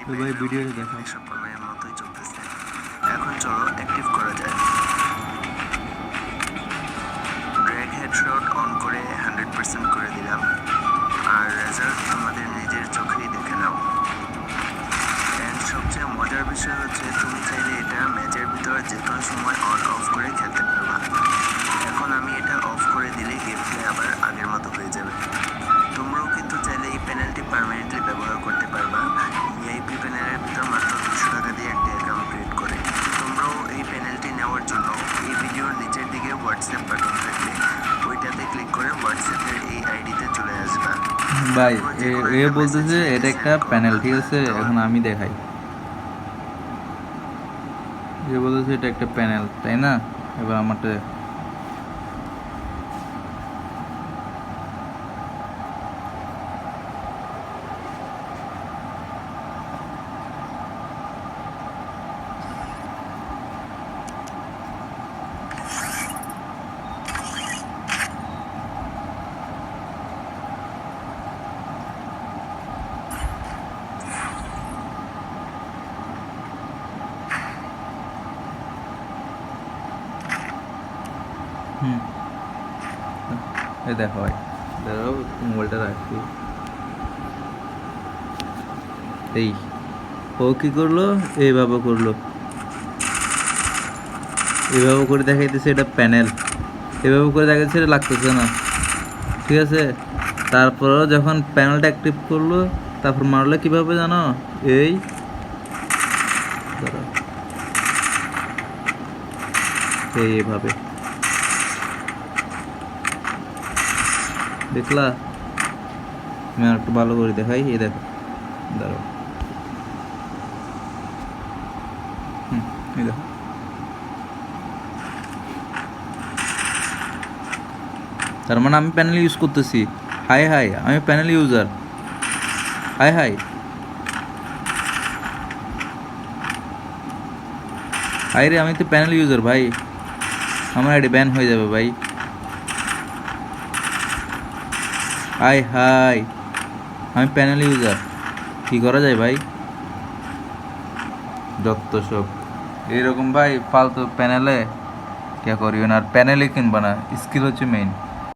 ভাই ভিডিওটা দেখো। সব প্রোগ্রামের মতোই চলতেছে। এখন চলো অ্যাক্টিভ করা যায়। ড্র্যাগ হেডশট অন করে 100% করে দিলাম, আর রেজাল্ট তোমাদের নিজের চোখেই দেখে নাও। এন্ড সবচেয়ে মজার বিষয় হচ্ছে তুমি চাইলে এটা ম্যাচের ভিতরে যে কোনো সময় অন অফ করে খেলতে পারবা। এখন আমি এটা অফ করে দিলে গেম প্লে আবার আগের মতো হয়ে যাবে। তোমরাও কিন্তু চাইলে এই প্যানেলটি পার্মানেন্টলি ব্যবহার করতে পারবা। ভিআইপি প্যানেলের ভিতর মাত্র 200 টাকা দিয়ে একটা অ্যাকাউন্ট ক্রিয়েট করে। তোমরাও এই প্যানেলটি নেওয়ার জন্য এই ভিডিওর নিচের দিকে হোয়াটসঅ্যাপ বাটন থাকবে, ওইটাতে ক্লিক করে হোয়াটসঅ্যাপের এই আইডিতে চলে আসবা। ভাই তারপর যে কোনো এ একটা মেসেজ বলতেছে এটা একটা প্যানেল, ঠিক আছে? এখন আমি দেখাই। এ বলতেছে এটা একটা প্যানেল, তাই না? এবার আমারটা এই দেখো ভাই, দাঁড়াও মোবাইলটা রাখছি। এই ও কি করলো, এইভাবে করলো, এভাবে করে দেখাইতেছে এটা প্যানেল, এভাবে করে দেখাইতেছে এটা লাগতেছে না, ঠিক আছে? তারপরেও যখন প্যানেলটা অ্যাক্টিভ করলো, তারপর মারলো কিভাবে জানো? এই দাঁড়াও, এইভাবে দেখলা? আমি আর একটু ভালো করে দেখাই, এই দেখো, দাঁড়াও, এই দেখো। তার মানে আমি প্যানেল ইউজ করতেছি। হাই হাই, আমি panel user. Hi hi, hi রে, আমি তো প্যানেল ইউজার ভাই, আমার আইডি ব্যান হয়ে যাবে ভাই। হাই হাই, আমি প্যানেল ইউজার, কি করা যায় ভাই? যত সব এরকম ভাই ফালতু প্যানেলে কে করিও না, আর প্যানেলে কিনবা না, স্কিল হচ্ছে মেইন।